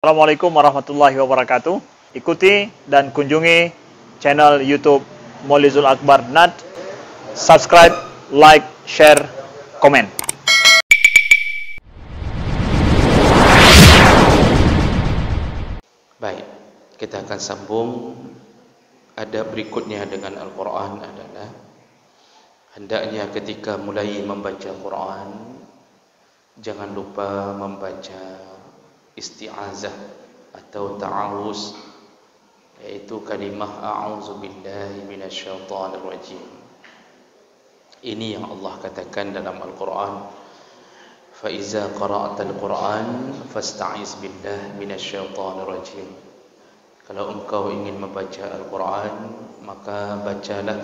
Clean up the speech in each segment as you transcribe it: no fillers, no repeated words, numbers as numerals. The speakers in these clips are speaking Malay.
Assalamualaikum warahmatullahi wabarakatuh. Ikuti dan kunjungi channel YouTube Maulizul Akbar NAD. Subscribe, like, share, komen. Baik, kita akan sambung. Ada berikutnya dengan Al-Quran adalah hendaknya ketika mulai membaca Quran, jangan lupa membaca isti'azah atau ta'awuz, yaitu kalimah a'udzu billahi minasyaitonir rajim. Ini yang Allah katakan dalam Al-Quran, fa iza qara'tal Quran fasta'iz billahi minasyaitonir rajim. Kalau engkau ingin membaca Al-Quran, maka bacalah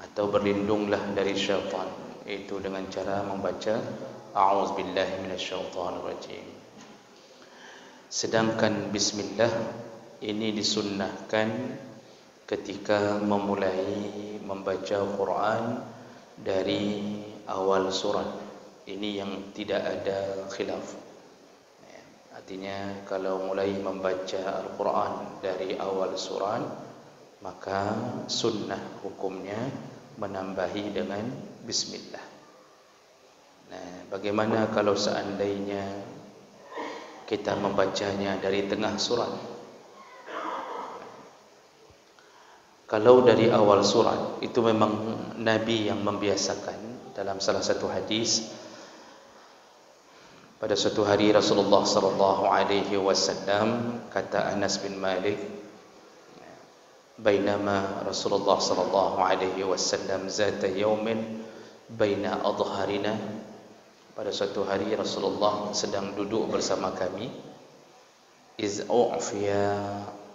atau berlindunglah dari syaitan, yaitu dengan cara membaca a'udzu billahi minasyaitonir rajim. Sedangkan bismillah ini disunnahkan ketika memulai membaca Quran dari awal surat. Ini yang tidak ada khilaf. Artinya kalau mulai membaca Al-Quran dari awal surat, maka sunnah hukumnya menambahi dengan bismillah. Nah, bagaimana kalau seandainya kita membacanya dari tengah surat? Kalau dari awal surat, itu memang Nabi yang membiasakan. Dalam salah satu hadis, pada suatu hari Rasulullah sallallahu alaihi wasallam, kata Anas bin Malik, bainama Rasulullah sallallahu alaihi wasallam zata yaumin baina adharina, pada suatu hari Rasulullah sedang duduk bersama kami, iz u'fiya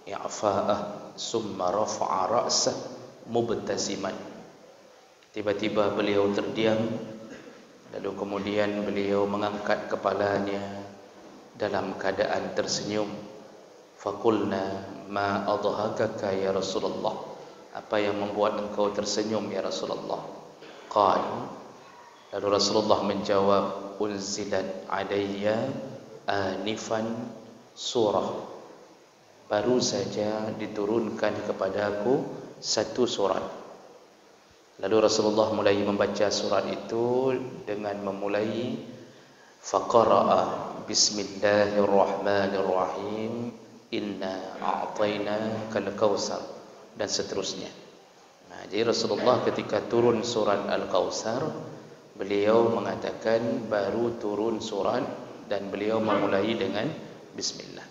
i'fa'ah summa rafa'a ra'sah mubtasiman. Tiba-tiba beliau terdiam, lalu kemudian beliau mengangkat kepalanya dalam keadaan tersenyum. Faqulna ma adhakaka ya Rasulullah, apa yang membuat engkau tersenyum ya Rasulullah? Qala, lalu Rasulullah menjawab, unzilat alayya anifan surah, baru saja diturunkan kepadaku satu surat. Lalu Rasulullah mulai membaca surat itu dengan memulai faqara'a bismillahirrahmanirrahim inna a'tainakal kautsar, dan seterusnya. Nah, jadi Rasulullah ketika turun surat Al-Kautsar, beliau mengatakan baru turun surat dan beliau memulai dengan bismillah.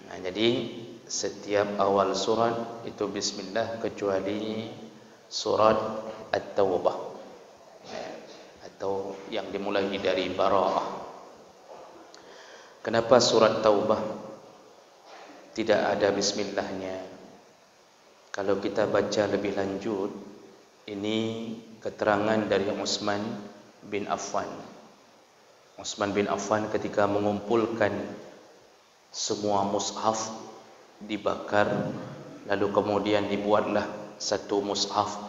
Nah, jadi setiap awal surat itu bismillah kecuali surat At-Taubah, atau yang dimulai dari Bara'ah. Kenapa surat Taubah tidak ada bismillahnya? Kalau kita baca lebih lanjut, ini keterangan dari Utsman bin Affan. Utsman bin Affan ketika mengumpulkan semua mushaf dibakar, lalu kemudian dibuatlah satu mushaf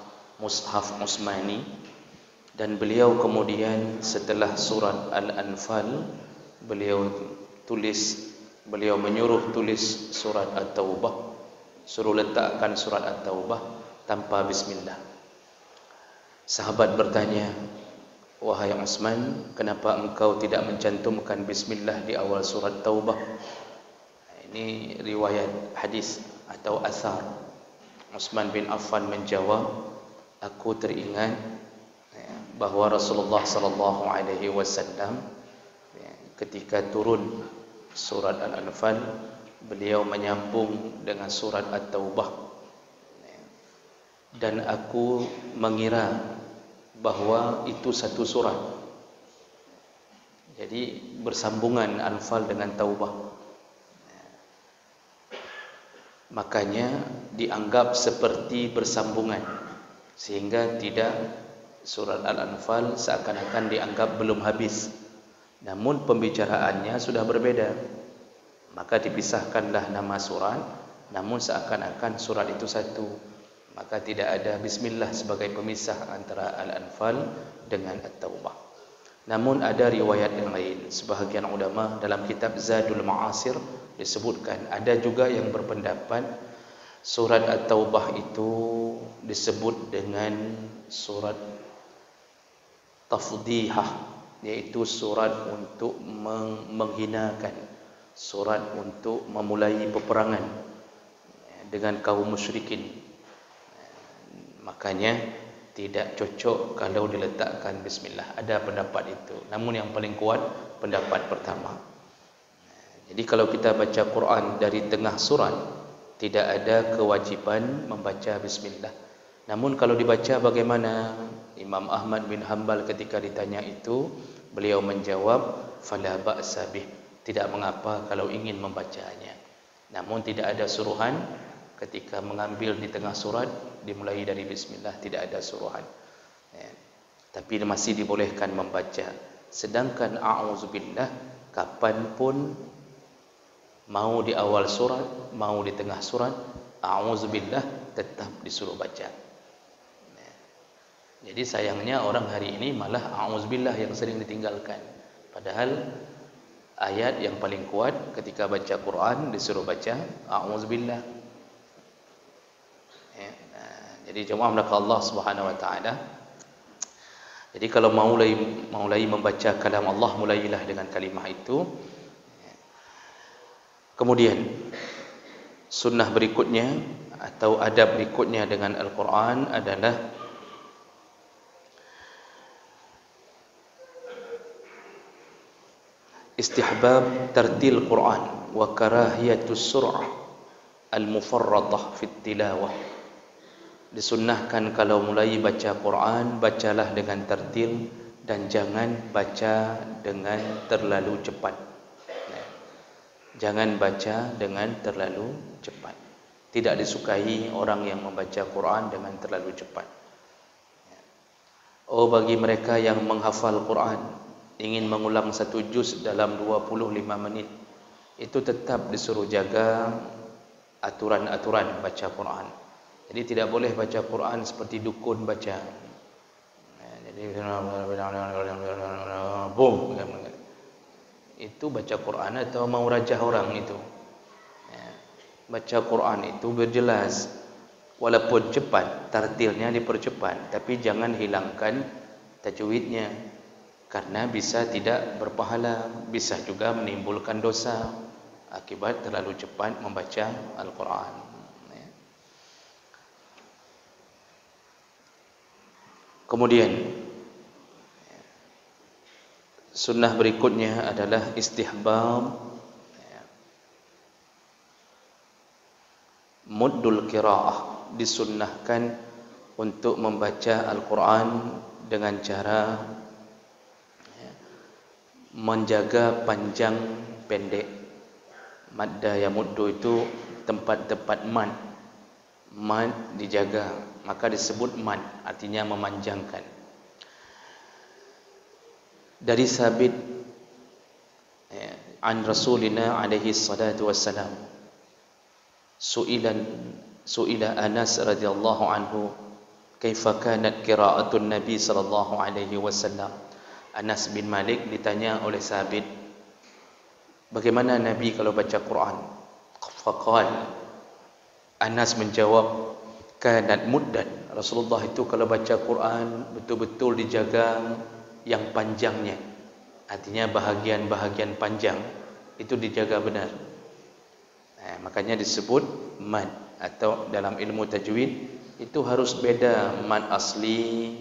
Utsmani, dan beliau kemudian setelah surat Al-Anfal beliau menyuruh tulis surat At-Taubah, suruh letakkan surat At-Taubah tanpa bismillah. Sahabat bertanya, wahai Utsman, kenapa engkau tidak mencantumkan bismillah di awal surat Taubah? Ini riwayat hadis atau asar. Utsman bin Affan menjawab, aku teringat bahwa Rasulullah sallallahu alaihi wasallam ketika turun surat Al-Anfal, beliau menyambung dengan surat At-Taubah, dan aku mengira bahwa itu satu surat. Jadi bersambungan Anfal dengan Taubah. Makanya dianggap seperti bersambungan, sehingga tidak surat Al-Anfal seakan-akan dianggap belum habis, namun pembicaraannya sudah berbeda. Maka dipisahkanlah nama surat, namun seakan-akan surat itu satu. Maka tidak ada bismillah sebagai pemisah antara Al-Anfal dengan At-Taubah. Namun ada riwayat yang lain. Sebahagian ulama dalam kitab Zadul Ma'asir disebutkan, ada juga yang berpendapat surat At-Taubah itu disebut dengan surat tafdihah, yaitu surat untuk menghinakan, surat untuk memulai peperangan dengan kaum musyrikin. Makanya tidak cocok kalau diletakkan bismillah. Ada pendapat itu, namun yang paling kuat pendapat pertama. Jadi kalau kita baca Quran dari tengah surat, tidak ada kewajiban membaca bismillah. Namun kalau dibaca bagaimana? Imam Ahmad bin Hanbal ketika ditanya itu, beliau menjawab, fala ba'sa bih, tidak mengapa kalau ingin membacanya. Namun tidak ada suruhan ketika mengambil di tengah surat dimulai dari bismillah, tidak ada suruhan. Tapi masih dibolehkan membaca. Sedangkan a'udzubillah kapanpun, mau di awal surat, mau di tengah surat, a'udzubillah tetap disuruh baca. Jadi sayangnya orang hari ini malah a'udzubillah yang sering ditinggalkan. Padahal ayat yang paling kuat ketika baca Quran disuruh baca a'udzubillah. Jadi jemaah melakukan Allah Subhanahu wa taala. Jadi kalau mulai membaca kalam Allah, mulailah dengan kalimah itu. Kemudian sunnah berikutnya atau adab berikutnya dengan Al-Quran adalah istihbab tartil Quran wa karahiyatus sur'ah al-mufarratah fit tilawah. Disunnahkan kalau mulai baca Quran, bacalah dengan tartil dan jangan baca dengan terlalu cepat. Jangan baca dengan terlalu cepat. Tidak disukai orang yang membaca Quran dengan terlalu cepat. Oh, bagi mereka yang menghafal Quran, ingin mengulang satu juz dalam 25 menit, itu tetap disuruh jaga aturan-aturan baca Quran. Jadi tidak boleh baca Quran seperti dukun baca. Jadi boom, itu baca Quran atau mau rajah orang itu. Baca Quran itu berjelas, walaupun cepat, tartilnya dipercepat, tapi jangan hilangkan tajwidnya, karena bisa tidak berpahala, bisa juga menimbulkan dosa akibat terlalu cepat membaca Al-Quran. Kemudian sunnah berikutnya adalah istihbab muddul qiraah. Disunnahkan untuk membaca Al-Quran dengan cara menjaga panjang pendek. Madda ya muddu itu tempat-tempat mad dijaga, maka disebut mad, artinya memanjangkan. Dari Sabit an Rasulina alaihi salatu wassalam, su'ila Anas radhiyallahu anhu kaifa kanat qira'atun Nabi sallallahu alaihi wasallam. Anas bin Malik ditanya oleh Sabit, bagaimana Nabi kalau baca Quran? Faqal, Anas menjawab, kanat muddan. Rasulullah itu kalau baca Quran betul-betul dijaga yang panjangnya, artinya bahagian-bahagian panjang itu dijaga benar. Makanya disebut mad, atau dalam ilmu tajwid itu harus beda mad asli,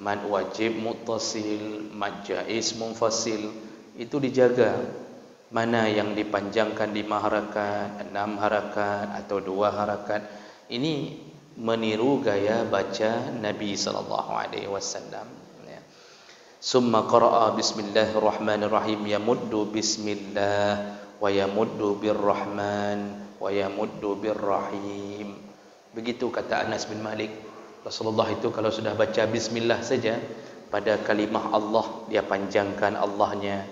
mad wajib muttasil, mad jaiz munfasil, itu dijaga. Mana yang dipanjangkan 5 harakat, 6 harakat atau 2 harakat. Ini meniru gaya baca Nabi sallallahu alaihi wasallam. Summa qara'a bismillahirrahmanirrahim, yamuddu bismillah wa yamuddu birrahman wa yamuddu birrahim. Begitu kata Anas bin Malik. Rasulullah itu kalau sudah baca bismillah saja, pada kalimah Allah dia panjangkan Allahnya,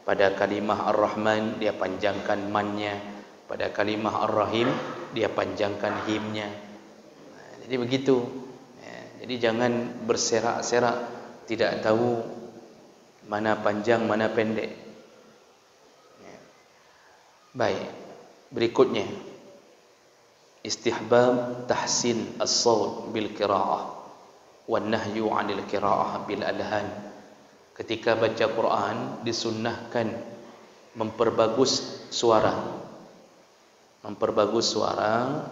pada kalimah Ar-Rahman dia panjangkan mannya, pada kalimah Ar-Rahim dia panjangkan himnya. Jadi begitu. Jadi jangan berserak-serak, tidak tahu mana panjang, mana pendek. Baik, berikutnya istihbab tahsin as-saut bil qiraah wan nahyu 'anil qiraah bil alhan. Ketika baca Quran disunnahkan memperbagus suara. Memperbagus suara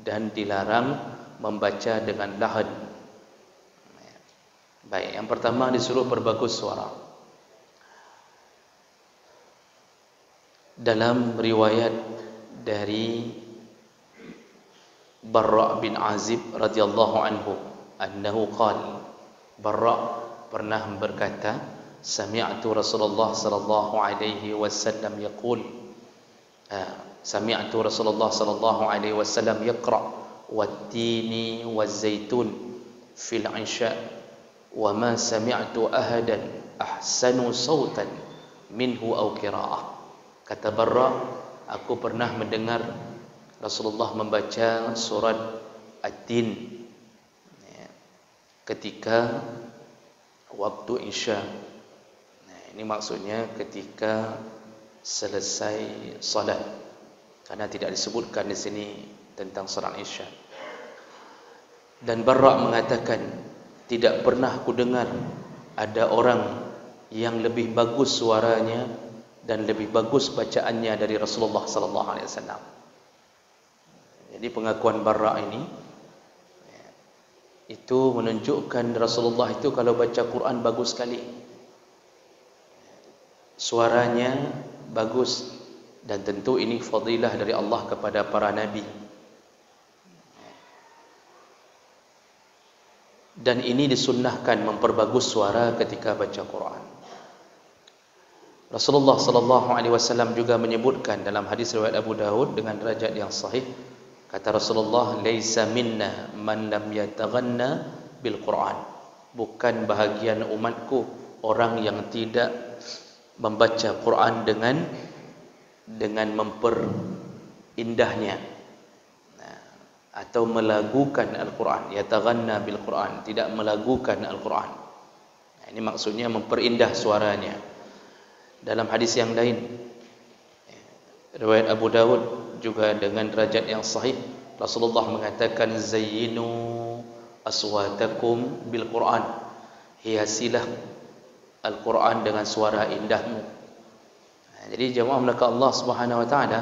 dan dilarang membaca dengan lahan. Baik, yang pertama disuruh perbagus suara. Dalam riwayat dari Barra' bin Azib radhiyallahu anhu, annahu qala, Barra' pernah berkata, sami'tu Rasulullah sallallahu alaihi wasallam yaqul, sami'tu Rasulullah sallallahu alaihi wasallam yaqra' wat-tini waz-zaitun fil 'isha wa ma sami'tu ahadan ahsanu sautan minhu aw qira'ah. Kata Barra', aku pernah mendengar Rasulullah membaca surat At-Tin ketika waktu Isya. Ini maksudnya ketika selesai salat, karena tidak disebutkan di sini tentang salat Isya. Dan Barra' mengatakan, tidak pernah aku dengar ada orang yang lebih bagus suaranya dan lebih bagus bacaannya dari Rasulullah sallallahu alaihi wasallam. Jadi pengakuan Barra' ini itu menunjukkan Rasulullah itu kalau baca Quran bagus sekali. Suaranya bagus, dan tentu ini fadilah dari Allah kepada para nabi. Dan ini disunnahkan memperbagus suara ketika baca Quran. Rasulullah sallallahu alaihi wasallam juga menyebutkan dalam hadis riwayat Abu Daud dengan derajat yang sahih, kata Rasulullah, laisa minna man lam yataghanna bil Quran. Bukan bahagian umatku orang yang tidak membaca Quran dengan memperindah atau melagukan Al-Quran. Yataghanna bil Quran, tidak melagukan Al-Quran. Ini maksudnya memperindah suaranya. Dalam hadis yang lain riwayat Abu Daud juga dengan derajat yang sahih, Rasulullah mengatakan, zayyinu aswatakum bil Quran, hiasilah Al-Quran dengan suara indahmu. Jadi jemaah melakukan Allah Subhanahu wa taala,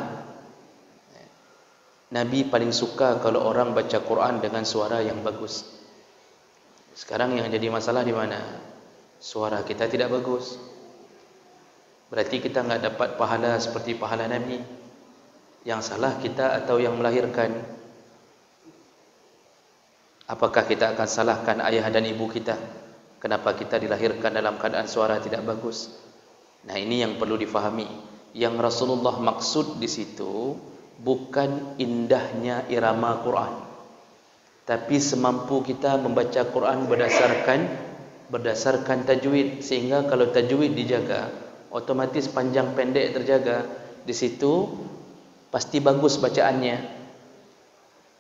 Nabi paling suka kalau orang baca Quran dengan suara yang bagus. Sekarang yang jadi masalah di mana? Suara kita tidak bagus. Berarti kita enggak dapat pahala seperti pahala Nabi. Yang salah kita atau yang melahirkan? Apakah kita akan salahkan ayah dan ibu kita? Kenapa kita dilahirkan dalam keadaan suara tidak bagus? Nah, ini yang perlu difahami. Yang Rasulullah maksud di situ bukan indahnya irama Quran, tapi semampu kita membaca Quran berdasarkan tajwid, sehingga kalau tajwid dijaga, otomatis panjang pendek terjaga. Di situ pasti bagus bacaannya.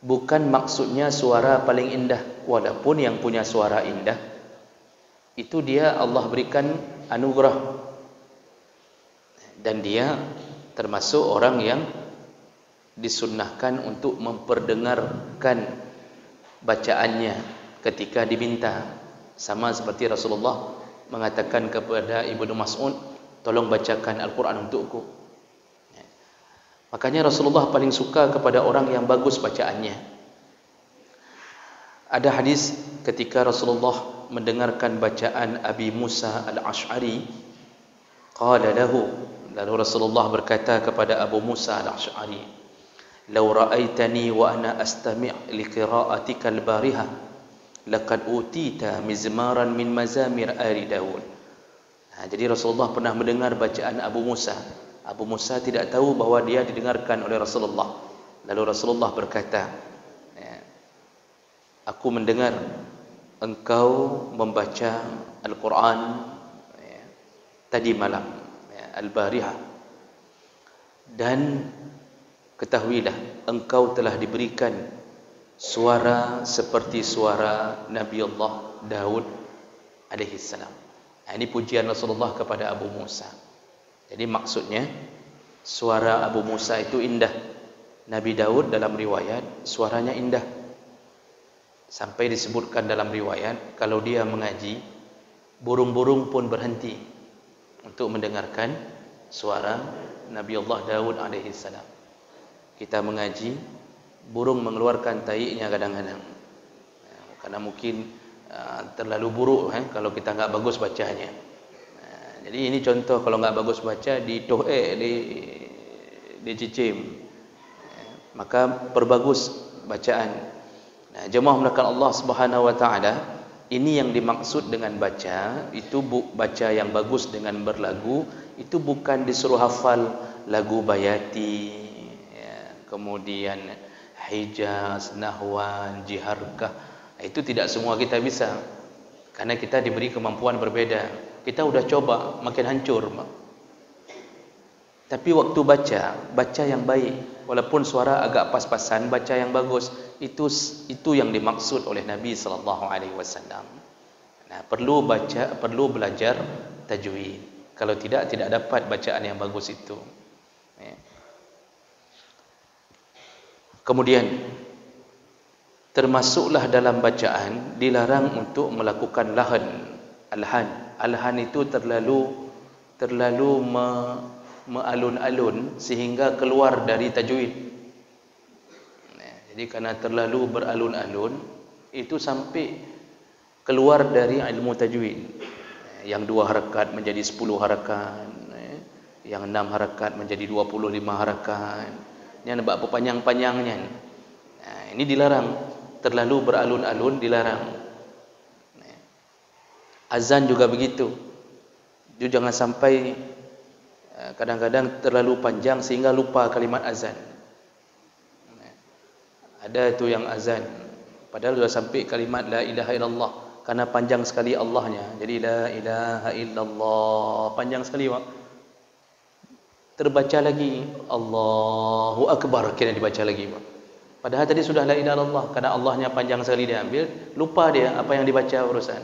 Bukan maksudnya suara paling indah. Walaupun yang punya suara indah itu dia Allah berikan anugerah, dan dia termasuk orang yang disunnahkan untuk memperdengarkan bacaannya ketika diminta. Sama seperti Rasulullah mengatakan kepada Ibnu Mas'ud, tolong bacakan Al-Quran untukku. Makanya Rasulullah paling suka kepada orang yang bagus bacaannya. Ada hadis ketika Rasulullah mendengarkan bacaan Abi Musa al-Ash'ari, qala lahu, lalu Rasulullah berkata kepada Abu Musa al-Ash'ari, law ra'aitani wa ana astami' li qira'atika al-bariha laqad utita mizmaran min mazamir ali Daud. Jadi Rasulullah pernah mendengar bacaan Abu Musa. Abu Musa tidak tahu bahwa dia didengarkan oleh Rasulullah. Lalu Rasulullah berkata, aku mendengar engkau membaca Al-Quran tadi malam, Al-Barihah, dan ketahuilah engkau telah diberikan suara seperti suara Nabi Allah Daud alaihi salam. Ini pujian Rasulullah kepada Abu Musa. Jadi maksudnya suara Abu Musa itu indah. Nabi Daud dalam riwayat suaranya indah. Sampai disebutkan dalam riwayat kalau dia mengaji, burung-burung pun berhenti untuk mendengarkan suara Nabi Allah Daud alaihi salam. Kita mengaji, burung mengeluarkan taiknya kadang-kadang. Karena mungkin terlalu buruk kalau kita enggak bagus bacanya. Jadi ini contoh kalau enggak bagus baca dicicim. Maka perbagus bacaan. Nah, jemaah melakukan Allah Subhanahu wa taala, ini yang dimaksud dengan baca, itu baca yang bagus dengan berlagu, itu bukan disuruh hafal lagu Bayati, kemudian Hijaz, Nahwan, Jiharkah. Itu tidak semua kita bisa, karena kita diberi kemampuan berbeda. Kita udah coba, makin hancur. Tapi waktu baca yang baik, walaupun suara agak pas-pasan, baca yang bagus, itu yang dimaksud oleh Nabi sallallahu alaihi wasallam. Nah, perlu belajar tajwid. Kalau tidak dapat bacaan yang bagus itu. Kemudian termasuklah dalam bacaan dilarang untuk melakukan alhan itu terlalu mealun-alun sehingga keluar dari tajwid. Jadi karena terlalu beralun-alun itu sampai keluar dari ilmu tajwid. Yang 2 harakat menjadi 10 harakat, yang 6 harakat menjadi 25 harakat. Ini nampak apa panjang-panjangnya. Ini dilarang. Terlalu beralun-alun dilarang. Azan juga begitu. Jangan sampai kadang-kadang terlalu panjang sehingga lupa kalimat azan. Ada tu yang azan padahal sudah sampai kalimat la ilaha illallah, karena panjang sekali Allahnya. Jadi la ilaha illallah panjang sekali, Pak. Terbaca lagi Allahu akbar, kena dibaca lagi, Pak. Padahal tadi sudah la ilaha illallah, karena Allahnya panjang sekali dia ambil, lupa dia apa yang dibaca urusan.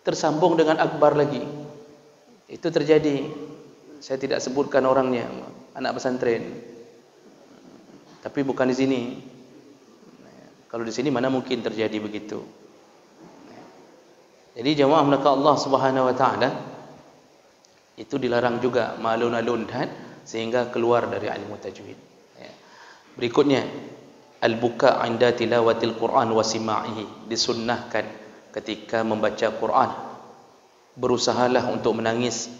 Tersambung dengan akbar lagi. Itu terjadi. Saya tidak sebutkan orangnya, anak pesantren. Tapi bukan di sini. Kalau di sini mana mungkin terjadi begitu. Jadi jemaah melakukan Allah Subhanahu wa taala itu dilarang juga malun-alun sehingga keluar dari ilmu tajwid. Berikutnya al-buka 'inda tilawatil Quran wa sima'ihi, disunnahkan ketika membaca Quran berusahalah untuk menangis,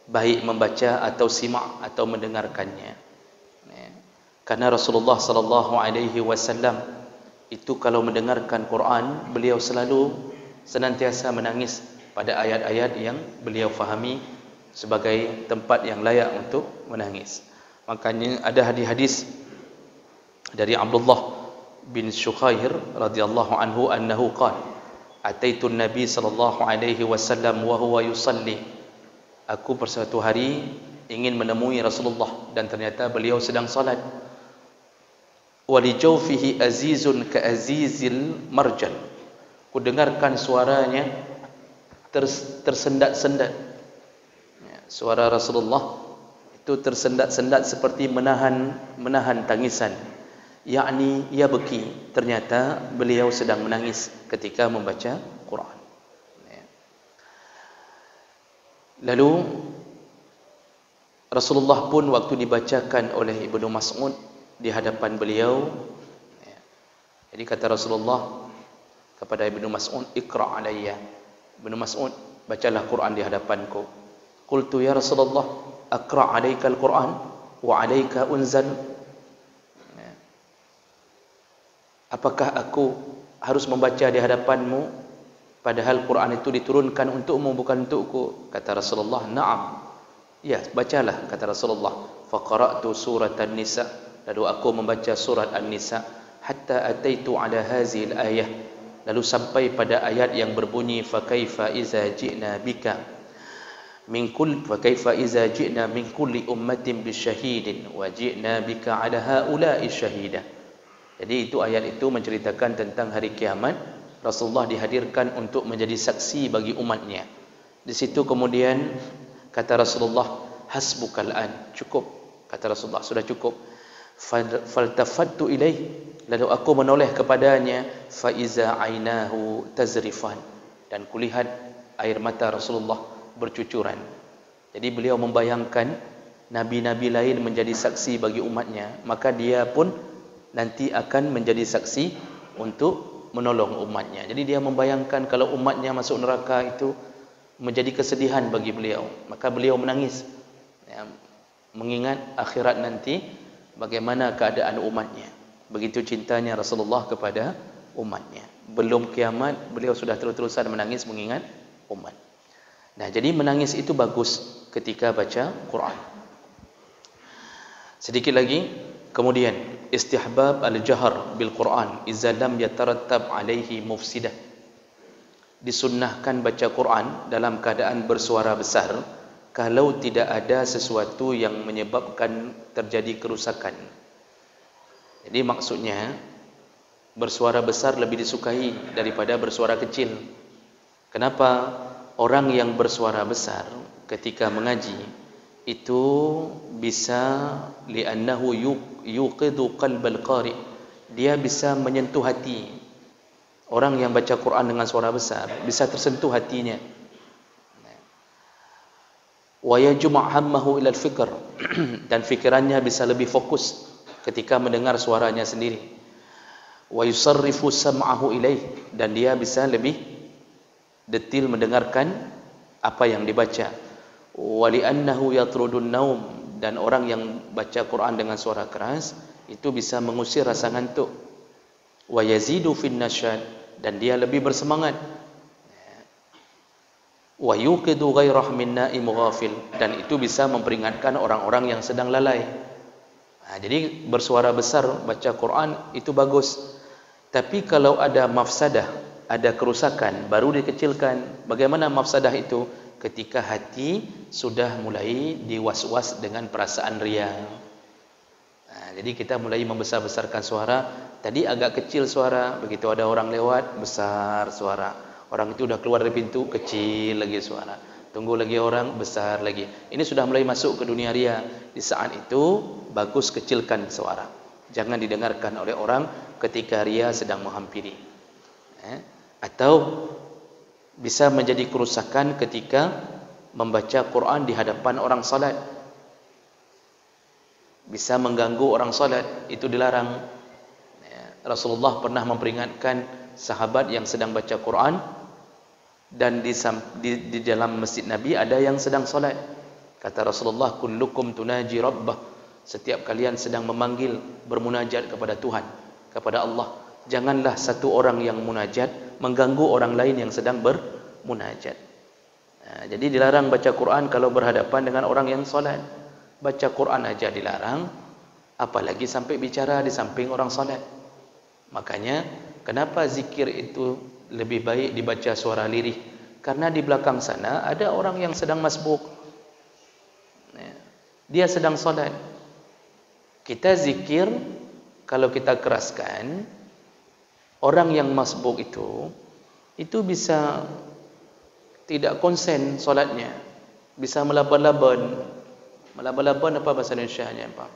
baik membaca atau simak atau mendengarkannya. Karena Rasulullah sallallahu alaihi wasallam itu kalau mendengarkan Quran, beliau senantiasa menangis pada ayat-ayat yang beliau fahami sebagai tempat yang layak untuk menangis. Makanya ada hadis dari Abdullah bin Syukhair radhiyallahu anhu annahu qala ataitu an-nabi sallallahu alaihi wasallam wa huwa yusalli. Aku pada suatu hari ingin menemui Rasulullah dan ternyata beliau sedang salat. Wa li jawfihi azizun ka azizil marjan. Ku dengarkan suaranya tersendat-sendat. Suara Rasulullah itu tersendat-sendat seperti menahan tangisan. Yakni ia beki, ternyata beliau sedang menangis ketika membaca Quran. Lalu Rasulullah pun waktu dibacakan oleh Ibnu Mas'ud di hadapan beliau, jadi kata Rasulullah kepada Ibnu Mas'ud, "Iqra' alayya." Ibnu Mas'ud, bacalah Quran di hadapanku. Qultu ya Rasulullah, "Aqra' alayka al-Quran wa alayka unzal." Apakah aku harus membaca di hadapanmu padahal Quran itu diturunkan untukmu bukan untukku? Kata Rasulullah, "Na'am." Ya, bacalah, kata Rasulullah. Faqara'tu surat An-Nisa, lalu aku membaca surat An-Nisa hatta ataitu ala hazil ayah, lalu sampai pada ayat yang berbunyi fa kaifa iza ji'na bika min kull fa kaifa iza ji'na min kulli ummatin bisyahidin wa ji'na bika ala haula'i syahida. Jadi itu ayat itu menceritakan tentang hari kiamat. Rasulullah dihadirkan untuk menjadi saksi bagi umatnya. Di situ kemudian kata Rasulullah, hasbukal an, cukup. Kata Rasulullah, sudah cukup. Faltafattu ilaih, lalu aku menoleh kepadanya, fa iza ainahu tazrifan, dan kulihat air mata Rasulullah bercucuran. Jadi beliau membayangkan nabi-nabi lain menjadi saksi bagi umatnya, maka dia pun nanti akan menjadi saksi untuk menolong umatnya. Jadi dia membayangkan kalau umatnya masuk neraka itu menjadi kesedihan bagi beliau, maka beliau menangis, ya, mengingat akhirat nanti bagaimana keadaan umatnya. Begitu cintanya Rasulullah kepada umatnya. Belum kiamat beliau sudah terus-terusan menangis mengingat umat. Nah, jadi menangis itu bagus ketika baca Quran. Sedikit lagi, kemudian istihbab al-jahr bil Quran idza lam yatarattab alaihi mufsidah. Disunnahkan baca Quran dalam keadaan bersuara besar kalau tidak ada sesuatu yang menyebabkan terjadi kerusakan. Jadi maksudnya bersuara besar lebih disukai daripada bersuara kecil. Kenapa? Orang yang bersuara besar ketika mengaji itu bisa li'annahu yuqidu qalbal qari, dia bisa menyentuh hati. Orang yang baca Quran dengan suara besar bisa tersentuh hatinya. Wa yajma' hammahu ila al-fikr, dan fikirannya bisa lebih fokus ketika mendengar suaranya sendiri. Wa yusarrifu sam'ahu ilaih, dan dia bisa lebih detil mendengarkan apa yang dibaca. Wa li'annahu yatrudun naum, dan orang yang baca Quran dengan suara keras itu bisa mengusir rasa ngantuk. Wa yazidu fin nasyad, dan dia lebih bersemangat. Wa yuqidu ghairah min na'im ghafil, dan itu bisa memperingatkan orang-orang yang sedang lalai. Nah, jadi bersuara besar baca Quran itu bagus. Tapi kalau ada mafsadah, ada kerusakan, baru dikecilkan. Bagaimana mafsadah itu? Ketika hati sudah mulai diwaswas dengan perasaan riya. Nah, jadi kita mulai membesar-besarkan suara. Tadi agak kecil suara, begitu ada orang lewat, besar suara. Orang itu sudah keluar dari pintu, kecil lagi suara. Tunggu lagi orang, besar lagi. Ini sudah mulai masuk ke dunia riya. Di saat itu bagus kecilkan suara. Jangan didengarkan oleh orang ketika riya sedang menghampiri. Atau bisa menjadi kerusakan ketika membaca Quran di hadapan orang salat. Bisa mengganggu orang salat, itu dilarang. Rasulullah pernah memperingatkan sahabat yang sedang baca Quran, dan di dalam masjid Nabi ada yang sedang salat. Kata Rasulullah, kullukum tunaji rabbah, setiap kalian sedang memanggil, bermunajat kepada Tuhan, kepada Allah. Janganlah satu orang yang munajat mengganggu orang lain yang sedang bermunajat. Nah, jadi dilarang baca Quran kalau berhadapan dengan orang yang salat. Baca Quran aja dilarang, apalagi sampai bicara di samping orang salat. Makanya kenapa zikir itu lebih baik dibaca suara lirih? Karena di belakang sana ada orang yang sedang masbuk, dia sedang salat. Kita zikir kalau kita keraskan, orang yang masbuk itu bisa tidak konsen salatnya, bisa melaban-laban. Melaban-laban apa bahasa Indonesianya, Pak?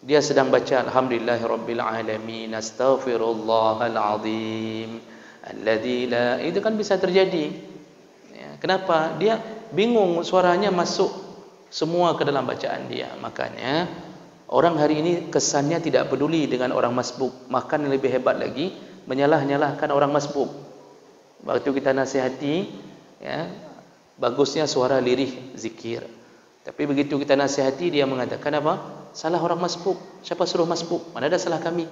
Dia sedang baca alhamdulillahirabbil alamin, astaghfirullahal azim, alladzi la, itu kan bisa terjadi. Ya, kenapa? Dia bingung, suaranya masuk semua ke dalam bacaan dia. Makanya orang hari ini kesannya tidak peduli dengan orang masbuk, makan lebih hebat lagi menyalah-nyalahkan orang masbuk. Waktu kita nasihati, ya, bagusnya suara lirih zikir. Tapi begitu kita nasihati, dia mengatakan apa? Salah orang masbuk. Siapa suruh masbuk? Mana ada salah kami?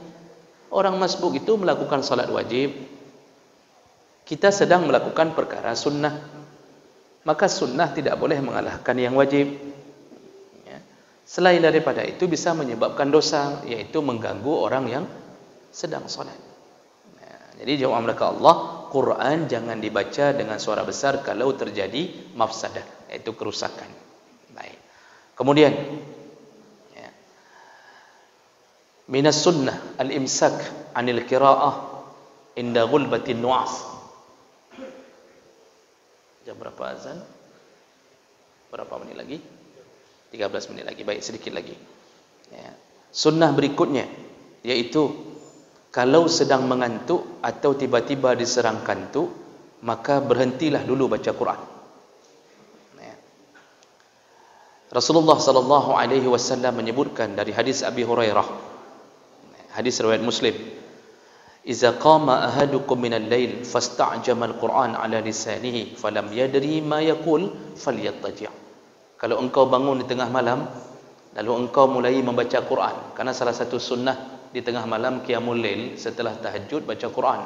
Orang masbuk itu melakukan salat wajib. Kita sedang melakukan perkara sunnah. Maka sunnah tidak boleh mengalahkan yang wajib. Ya. Selain daripada itu bisa menyebabkan dosa, yaitu mengganggu orang yang sedang salat. Ya. Jadi jawab mereka Allah, Quran jangan dibaca dengan suara besar kalau terjadi mafsadah, yaitu kerusakan. Baik. Kemudian minas sunnah al-imsak anil qiraah inda ghulbatin nu'as. Jam berapa azan? Berapa menit lagi? 13 menit lagi. Baik, sedikit lagi. Ya. Sunnah berikutnya yaitu kalau sedang mengantuk atau tiba-tiba diserang kantuk, maka berhentilah dulu baca Quran. Ya. Rasulullah sallallahu alaihi wasallam menyebutkan dari hadis Abi Hurairah, hadis riwayat Muslim, "Iza qama ahadukum minal lail fasta'jama al-Quran ala lisanihi falam yadri ma yaqul falyattaji'." Kalau engkau bangun di tengah malam lalu engkau mulai membaca Quran, karena salah satu sunnah di tengah malam qiyamul lail setelah tahajud baca Quran.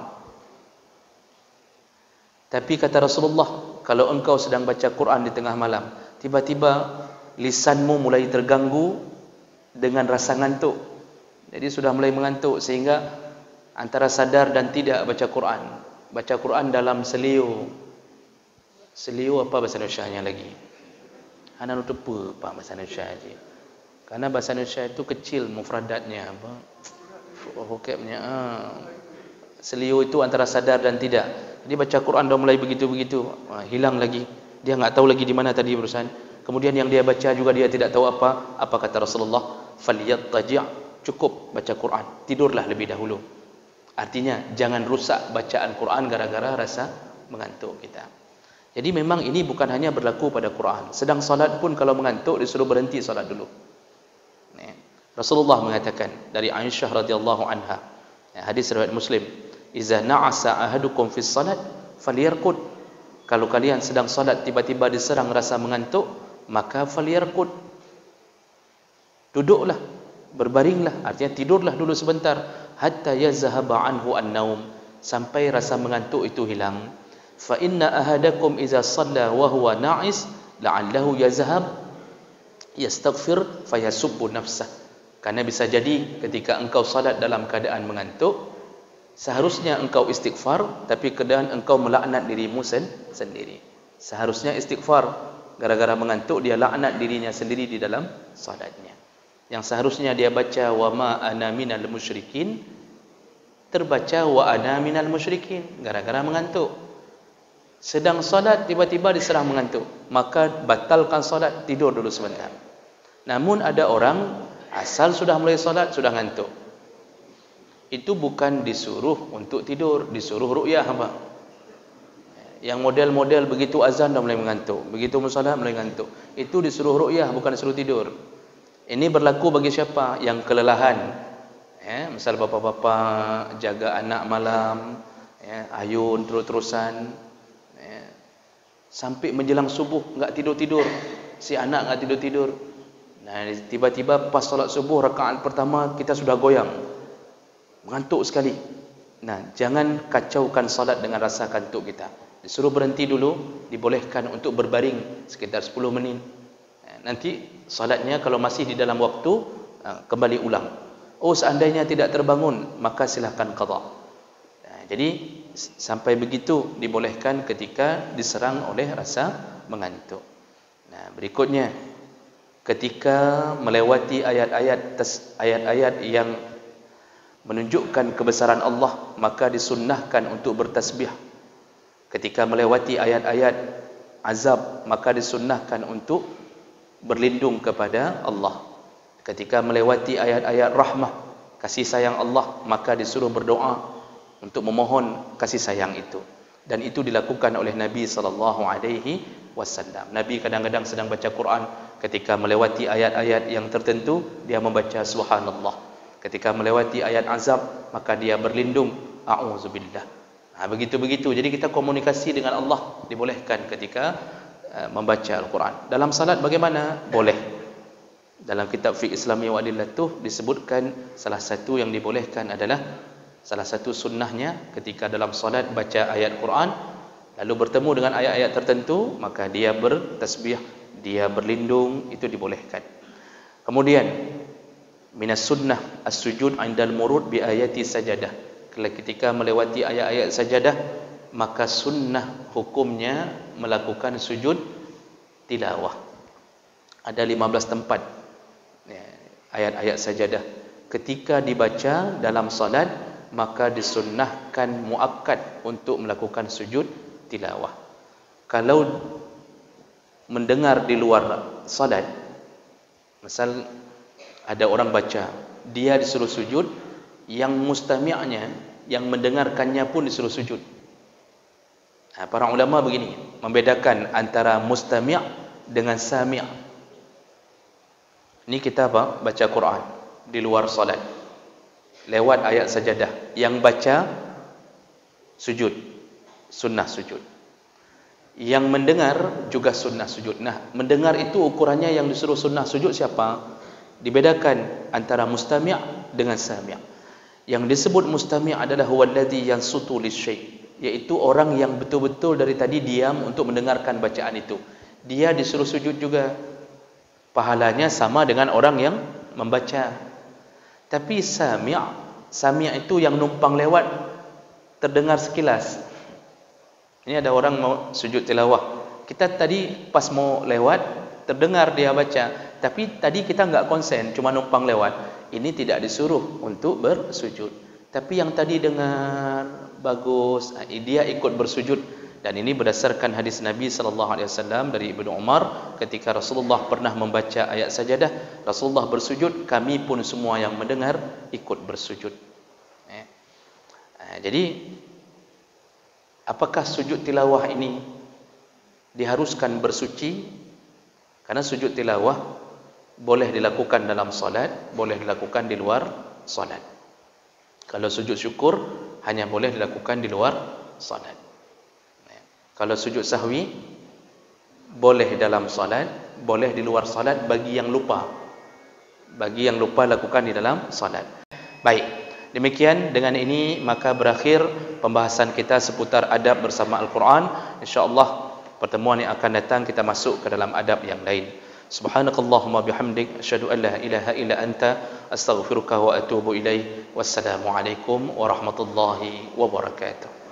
Tapi kata Rasulullah, kalau engkau sedang baca Quran di tengah malam, tiba-tiba lisanmu mulai terganggu dengan rasa ngantuk. Jadi sudah mulai mengantuk sehingga antara sadar dan tidak baca Quran. Baca Quran dalam seliu. Seliu apa bahasa Indonesianya lagi? Ana lupa apa bahasa Indonesia aja. Karena bahasa Indonesia itu kecil mufradatnya apa? Vocabnya. Seliu itu antara sadar dan tidak. Jadi baca Quran dah mulai begitu-begitu, hilang lagi. Dia enggak tahu lagi di mana tadi barusan. Kemudian yang dia baca juga dia tidak tahu apa. Apa kata Rasulullah? Falyattaji', cukup baca Quran. Tidurlah lebih dahulu. Artinya jangan rusak bacaan Quran gara-gara rasa mengantuk kita. Jadi memang ini bukan hanya berlaku pada Quran. Sedang salat pun kalau mengantuk disuruh berhenti salat dulu. Rasulullah mengatakan dari Aisyah radhiyallahu anha, hadis riwayat Muslim, "Iza na'asa ahadukum fis salat falyarqud." Kalau kalian sedang salat tiba-tiba diserang rasa mengantuk, maka falyarqud. Duduklah, berbaringlah, artinya tidurlah dulu sebentar, hatta yazhaba anhu an-naum, sampai rasa mengantuk itu hilang. Fa inna ahadakum iza shalla wa huwa na'is la'allahu yazhab yastaghfir fayasubbu nafsah. Karena bisa jadi ketika engkau salat dalam keadaan mengantuk, seharusnya engkau istighfar, tapi keadaan engkau melaknat dirimu sendiri. Seharusnya istighfar, gara-gara mengantuk dia laknat dirinya sendiri di dalam salatnya. Yang seharusnya dia baca wa ma ana minal musyrikin, terbaca wa ana minal musyrikin gara-gara mengantuk. Sedang salat tiba-tiba diserang mengantuk, maka batalkan salat, tidur dulu sebentar. Namun ada orang asal sudah mulai salat sudah ngantuk. Itu bukan disuruh untuk tidur, disuruh ru'yah apa? Yang model-model begitu azan dah mulai mengantuk, begitu musalat mulai mengantuk. Itu disuruh ru'yah, bukan disuruh tidur. Ini berlaku bagi siapa yang kelelahan. Misal bapa-bapa jaga anak malam, ayun terus-terusan, sampai menjelang subuh enggak tidur-tidur, si anak enggak tidur-tidur. Nah, tiba-tiba pas solat subuh rakaat pertama kita sudah goyang, mengantuk sekali. Nah, jangan kacaukan solat dengan rasa kantuk kita. Disuruh berhenti dulu, dibolehkan untuk berbaring sekitar 10 menit. Nanti solatnya kalau masih di dalam waktu, kembali ulang. Oh, seandainya tidak terbangun, maka silakan qada. Jadi sampai begitu dibolehkan ketika diserang oleh rasa mengantuk. Nah, berikutnya ketika melewati ayat-ayat yang menunjukkan kebesaran Allah, maka disunnahkan untuk bertasbih. Ketika melewati ayat-ayat azab, maka disunnahkan untuk berlindung kepada Allah. Ketika melewati ayat-ayat rahmah, kasih sayang Allah, maka disuruh berdoa untuk memohon kasih sayang itu. Dan itu dilakukan oleh Nabi SAW. Nabi kadang-kadang sedang baca Quran, ketika melewati ayat-ayat yang tertentu dia membaca subhanallah. Ketika melewati ayat azab, maka dia berlindung a'udzubillah. Begitu-begitu. Jadi kita komunikasi dengan Allah dibolehkan ketika membaca Al-Quran. Dalam salat bagaimana? Boleh. Dalam kitab Fiqh Islami wa Adillatuh disebutkan salah satu yang dibolehkan adalah, salah satu sunnahnya ketika dalam salat baca ayat Quran lalu bertemu dengan ayat-ayat tertentu, maka dia bertasbih, dia berlindung, itu dibolehkan. Kemudian minas sunnah as-sujud 'indal murud bi ayati sajadah. Ketika melewati ayat-ayat sajadah, maka sunnah hukumnya melakukan sujud tilawah. Ada 15 tempat ayat-ayat sajadah. Ketika dibaca dalam salat, maka disunnahkan muakkad untuk melakukan sujud tilawah. kalau mendengar di luar salat, misal ada orang baca, dia disuruh sujud, yang mustami'nya, yang mendengarkannya pun disuruh sujud. Para ulama begini, membedakan antara mustami' dengan sami'. Ini kita baca Quran di luar salat, lewat ayat sajadah, yang baca sujud, sunnah sujud. Yang mendengar juga sunnah sujud. Nah, mendengar itu ukurannya yang disuruh sunnah sujud siapa? Dibedakan antara mustami' dengan sami'. Yang disebut mustami' adalah huwallazi yansutu lisyai', yaitu orang yang betul-betul dari tadi diam untuk mendengarkan bacaan itu. Dia disuruh sujud juga. Pahalanya sama dengan orang yang membaca. Tapi sami' itu yang numpang lewat, terdengar sekilas. Ini ada orang mau sujud tilawah. Kita tadi pas mau lewat, terdengar dia baca. Tapi tadi kita enggak konsen, cuma numpang lewat. Ini tidak disuruh untuk bersujud. Tapi yang tadi dengar bagus, dia ikut bersujud. Dan ini berdasarkan hadis Nabi SAW dari Ibnu Umar, ketika Rasulullah pernah membaca ayat sajadah, Rasulullah bersujud, kami pun semua yang mendengar ikut bersujud. Jadi apakah sujud tilawah ini diharuskan bersuci? Karena sujud tilawah boleh dilakukan dalam salat, boleh dilakukan di luar salat. Kalau sujud syukur hanya boleh dilakukan di luar salat. Kalau sujud sahwi boleh dalam salat, boleh di luar salat bagi yang lupa. Bagi yang lupa lakukan di dalam salat. Baik, demikian dengan ini maka berakhir pembahasan kita seputar adab bersama Al-Quran. InsyaAllah pertemuan yang akan datang kita masuk ke dalam adab yang lain. Subhanakallahumma bihamdik, asyhadu an la ilaha illa anta, astaghfiruka wa atubu ilaih. Wassalamualaikum warahmatullahi wabarakatuh.